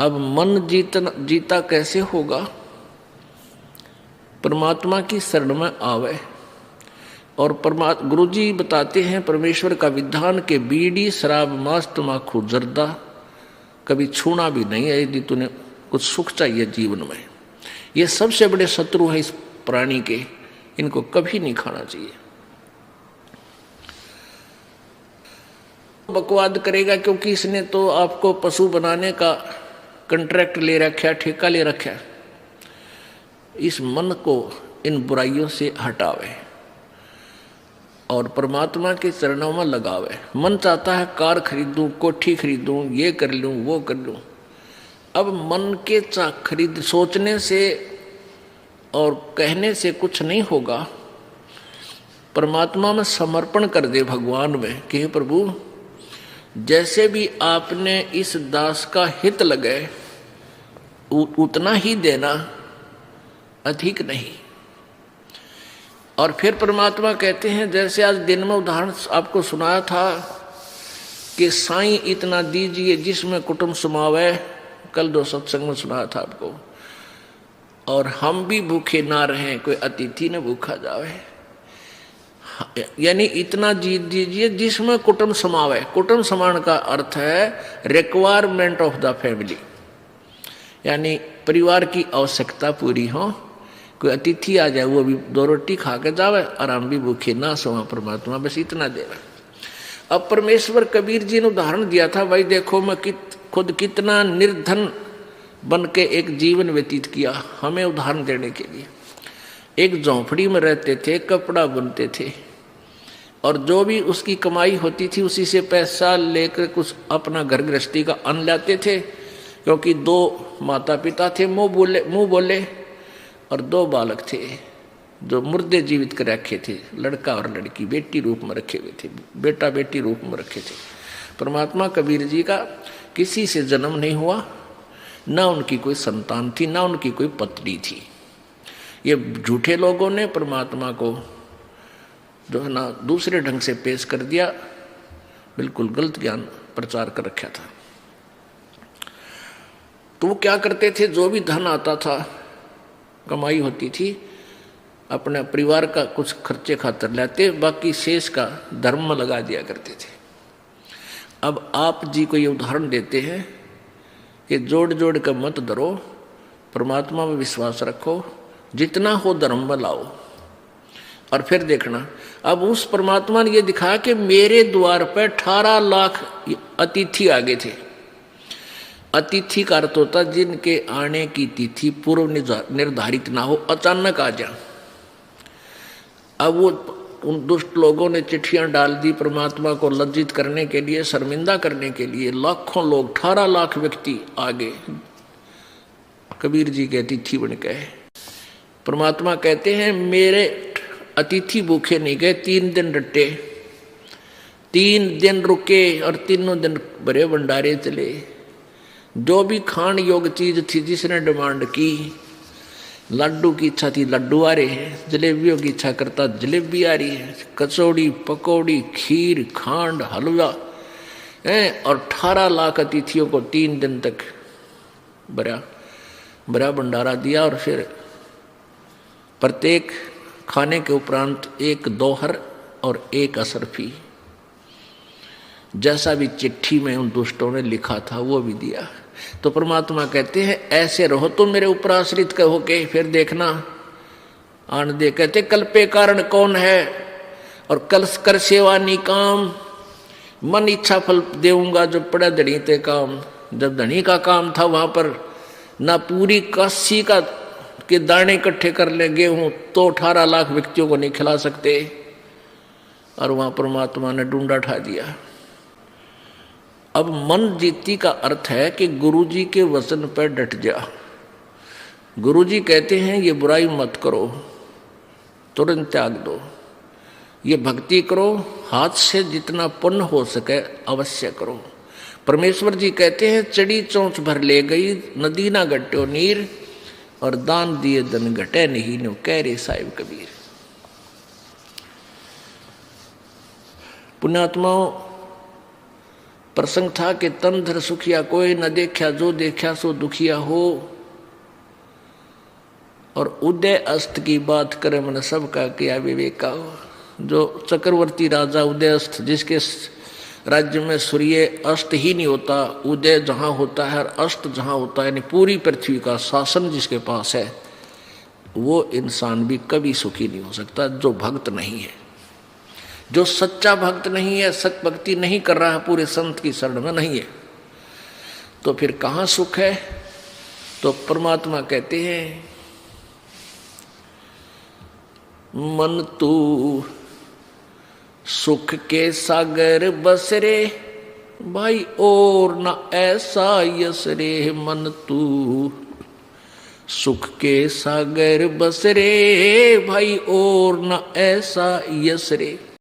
अब मन जीता कैसे होगा? परमात्मा की शरण में आवे। और गुरु जी बताते हैं परमेश्वर का विधान के बीड़ी शराब मांस तम्बाकू जर्दा कभी छूना भी नहीं है यदि तूने कुछ सुख चाहिए जीवन में। ये सबसे बड़े शत्रु हैं इस प्राणी के, इनको कभी नहीं खाना चाहिए। बकवाद करेगा क्योंकि इसने तो आपको पशु बनाने का कॉन्ट्रैक्ट ले रखा, ठेका ले रखा। इस मन को इन बुराइयों से हटावे और परमात्मा के चरणों में लगावे। मन चाहता है कार खरीदूं, कोठी खरीदूं, ये कर लूं, वो कर लूं। अब मन के खरीद सोचने से और कहने से कुछ नहीं होगा। परमात्मा में समर्पण कर दे, भगवान में कि हे प्रभु, जैसे भी आपने इस दास का हित लगे उतना ही देना, अधिक नहीं। और फिर परमात्मा कहते हैं, जैसे आज दिन में उदाहरण आपको सुनाया था कि साईं इतना दीजिए जिसमें कुटुंब समावे, कल 2 सत्संग में सुनाया था आपको। और हम भी भूखे ना रहें, कोई अतिथि न भूखा जावे, यानी इतना जीत दीजिए जिसमें कुटुंब समावे। कुटुंब समान का अर्थ है रिक्वायरमेंट ऑफ द फैमिली, यानी परिवार की आवश्यकता पूरी हो। कोई अतिथि आ जाए वो भी 2 रोटी खा के जावे और हम भी भूखे ना सोवा, परमात्मा बस इतना देवे। अब परमेश्वर कबीर जी ने उदाहरण दिया था, भाई देखो मैं खुद कितना निर्धन बन के एक जीवन व्यतीत किया, हमें उदाहरण देने के लिए। एक झोंपड़ी में रहते थे, कपड़ा बुनते थे और जो भी उसकी कमाई होती थी उसी से पैसा लेकर कुछ अपना घर गृहस्थी का अन्न लाते थे, क्योंकि 2 माता पिता थे, मुंह बोले और 2 बालक थे जो मुर्दे जीवित कर रखे थे, लड़का और लड़की बेटी रूप में रखे हुए थे, बेटा बेटी रूप में रखे थे। परमात्मा कबीर जी का किसी से जन्म नहीं हुआ, ना उनकी कोई संतान थी, ना उनकी कोई पत्नी थी। ये झूठे लोगों ने परमात्मा को जो है ना दूसरे ढंग से पेश कर दिया, बिल्कुल गलत ज्ञान प्रचार कर रखा था। तो वो क्या करते थे, जो भी धन आता था, कमाई होती थी, अपने परिवार का कुछ खर्चे खातर लाते, बाकी शेष का धर्म में लगा दिया करते थे। अब आप जी को ये उदाहरण देते हैं कि जोड़ जोड़ कर मत डरो, परमात्मा में विश्वास रखो, जितना हो धर्म में लाओ। और फिर देखना, अब उस परमात्मा ने ये दिखाया कि मेरे द्वार पर 18 लाख अतिथि आ गए थे। अतिथि का अर्थ होता जिनके आने की तिथि पूर्व निर्धारित ना हो, अचानक आ जा। अब वो उन दुष्ट लोगों ने चिट्ठियां डाल दी परमात्मा को लज्जित करने के लिए, शर्मिंदा करने के लिए। लाखों लोग, 18 लाख व्यक्ति आ गए कबीर जी के अतिथि बन गए। परमात्मा कहते हैं मेरे अतिथि भूखे नहीं गए, 3 दिन रटे, 3 दिन रुके और तीनों दिन बड़े भंडारे चले। जो भी खान योग चीज थी जिसने डिमांड की, लड्डू की इच्छा थी लड्डू आ रहे हैं, जलेबियों की इच्छा करता जलेबी आ रही है, कचौड़ी पकौड़ी खीर खांड हलवा है। और 18 लाख अतिथियों को 3 दिन तक बड़ा भंडारा दिया। और फिर प्रत्येक खाने के उपरांत 1 दोहर और 1 असरफी, जैसा भी चिट्ठी में उन दुष्टों ने लिखा था वो भी दिया। तो परमात्मा कहते हैं ऐसे रहो तुम मेरे ऊपर आश्रित कहो के, फिर देखना आन दे। कहते कल पे कारण कौन है और कल कर सेवा निकाम, मन इच्छा फल देऊंगा जो पड़ा धनी ते काम। जब धनी का काम था वहां पर ना पूरी काशी का के दाने इकट्ठे कर ले गेहूं तो 18 लाख व्यक्तियों को नहीं खिला सकते, और वहां परमात्मा ने डूंडा उठा दिया। अब मन जीती का अर्थ है कि गुरु जी के वचन पर डट जा। गुरु जी कहते हैं ये बुराई मत करो, तुरंत त्याग दो, ये भक्ति करो, हाथ से जितना पुण्य हो सके अवश्य करो। परमेश्वर जी कहते हैं चढ़ी चोंच भर ले गई नदी ना घट्यो नीर, और दान दिए धन घटे नहीं नो कह रे साहिब कबीर। पुण्यात्माओं, प्रसंग था कि तन धर सुखिया कोई न देखा, जो देखा सो दुखिया हो। और उदय अस्त की बात करें मन सबका किया विवेका हो। जो चक्रवर्ती राजा उदयस्थ, जिसके राज्य में सूर्य अस्त ही नहीं होता, उदय जहां होता है और अस्त जहां होता है, यानी पूरी पृथ्वी का शासन जिसके पास है, वो इंसान भी कभी सुखी नहीं हो सकता जो भक्त नहीं है। जो सच्चा भक्त नहीं है, सच भक्ति नहीं कर रहा है, पूरे संत की शरण में नहीं है, तो फिर कहां सुख है? तो परमात्मा कहते हैं मन तू सुख के सागर बस रे भाई, और न ऐसा यस रे। मन तू सुख के सागर बस रे भाई, और न ऐसा यस रे।